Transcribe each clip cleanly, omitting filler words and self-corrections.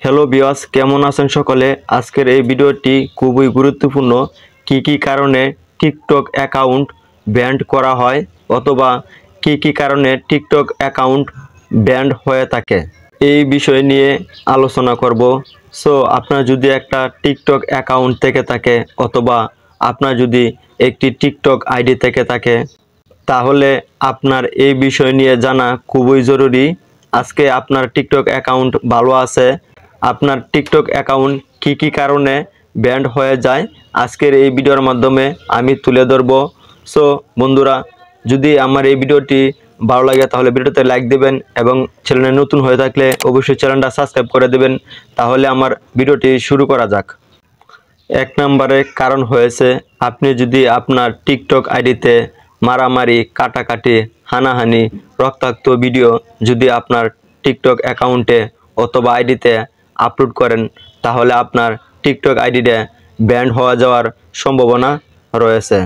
Hello viewers, কেমন আছেন সকলে? আজকের এই ভিডিওটি খুবই গুরুত্বপূর্ণ। কি কারণে টিকটক অ্যাকাউন্ট ব্যান্ড করা হয় অথবা কি কারণে টিকটক অ্যাকাউন্ট ব্যান্ড হয়ে থাকে, এই বিষয় নিয়ে আলোচনা করব। সো আপনার যদি একটা টিকটক অ্যাকাউন্ট থেকে থাকে অথবা আপনার যদি একটি টিকটক আইডি থেকে থাকে, তাহলে আপনার এই বিষয় নিয়ে জানা খুবই জরুরি। আজকে আপনার টিকটক অ্যাকাউন্ট ভালো আছে, আপনার টিকটক অ্যাকাউন্ট কি কারণে ব্যান্ড হয়ে যায়, আজকের এই ভিডিওর মাধ্যমে আমি তুলে ধরব। সো বন্ধুরা, যদি আমার এই ভিডিওটি ভালো লাগে তাহলে ভিডিওতে লাইক দেবেন এবং চ্যানেলে নতুন হয়ে থাকলে অবশ্যই চ্যানেলটা সাবস্ক্রাইব করে দেবেন। তাহলে আমার ভিডিওটি শুরু করা যাক। এক নম্বরে কারণ হয়েছে, আপনি যদি আপনার টিকটক আইডিতে মারামারি, কাটাকাটি, হানাহানি, রক্তাক্ত ভিডিও যদি আপনার টিকটক অ্যাকাউন্টে অথবা আইডিতে আপলোড করেন, তাহলে আপনার টিকটক আইডিতে ব্যান্ড হয়ে যাওয়ার সম্ভাবনা রয়েছে।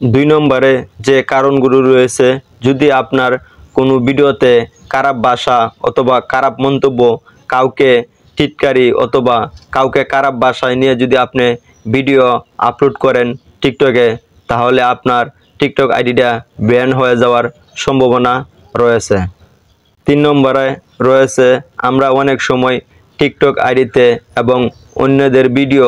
দুই নম্বরে যে কারণগুলো রয়েছে, যদি আপনার কোনো ভিডিওতে খারাপ ভাষা অথবা খারাপ মন্তব্য, কাউকে টিটকারি অথবা কাউকে খারাপ ভাষায় নিয়ে যদি আপনি ভিডিও আপলোড করেন টিকটকে, তাহলে আপনার টিকটক আইডিটা ব্যান হয়ে যাওয়ার সম্ভাবনা রয়েছে। তিন নম্বরে রয়েছে, আমরা অনেক সময় টিকটক আইডিতে এবং অন্যদের ভিডিও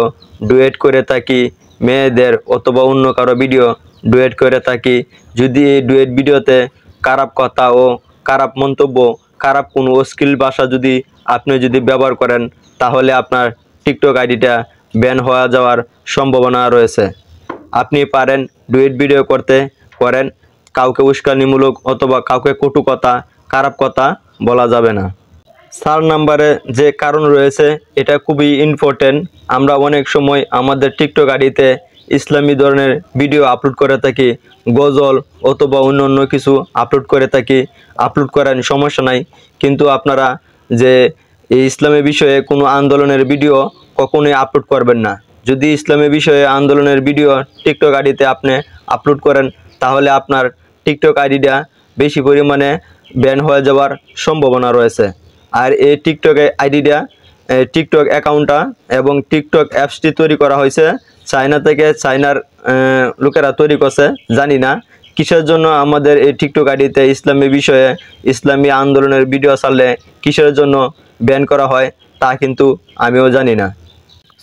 ডুয়েট করে থাকি, মেয়েদের অথবা অন্য কারো ভিডিও ডুয়েট করে থাকি। যদি এই ডুয়েট ভিডিওতে খারাপ কথা ও খারাপ মন্তব্য, খারাপ কোনো অশ্লীল ভাষা যদি আপনি ব্যবহার করেন, তাহলে আপনার টিকটক আইডিটা ব্যান হয়ে যাওয়ার সম্ভাবনা রয়েছে। আপনি পারেন ডুয়েট ভিডিও করেন, কাউকে উস্কানিমূলক অথবা কাউকে কটু কথা, খারাপ কথা বলা যাবে না। 4 নম্বরে যে কারণ রয়েছে, এটা খুবই ইম্পর্টেন্ট। আমরা অনেক সময় আমাদের টিকটক আইডিতে ইসলামী ধরনের ভিডিও আপলোড করে থাকি, গজল অথবা অন্য কিছু আপলোড করে থাকি। আপলোড করেন, সমস্যা নাই, কিন্তু আপনারা যে এই ইসলামের বিষয়ে কোনো আন্দোলনের ভিডিও কখনোই আপলোড করবেন না। যদি ইসলামের বিষয়ে আন্দোলনের ভিডিও টিকটক আইডিতে আপনি আপলোড করেন, তাহলে আপনার টিকটক আইডিটা বেশি পরিমাণে ব্যান হয়ে যাওয়ার সম্ভাবনা রয়েছে। আর এই টিকটক অ্যাকাউন্টটা এবং টিকটক অ্যাপসটি তৈরি করা হয়েছে চায়না থেকে। চায়নার লোকেরা তৈরি করছে, জানি না কিসের জন্য আমাদের এই টিকটক আইডিতে ইসলামী বিষয়ে, ইসলামী আন্দোলনের ভিডিও ছাড়লে কিসের জন্য ব্যান করা হয় তা কিন্তু আমিও জানি না।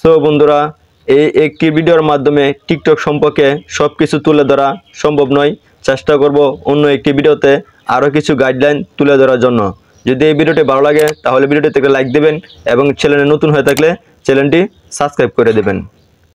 সো বন্ধুরা, এই একটি ভিডিওর মাধ্যমে টিকটক সম্পর্কে সব কিছু তুলে ধরা সম্ভব নয়। চেষ্টা করব অন্য একটি ভিডিওতে আরও কিছু গাইডলাইন তুলে ধরার জন্য। যদি এই ভিডিওটি ভালো লাগে তাহলে ভিডিওটিতে লাইক দেবেন এবং চ্যানেলে নতুন হয়ে থাকলে চ্যানেলটি সাবস্ক্রাইব করে দেবেন।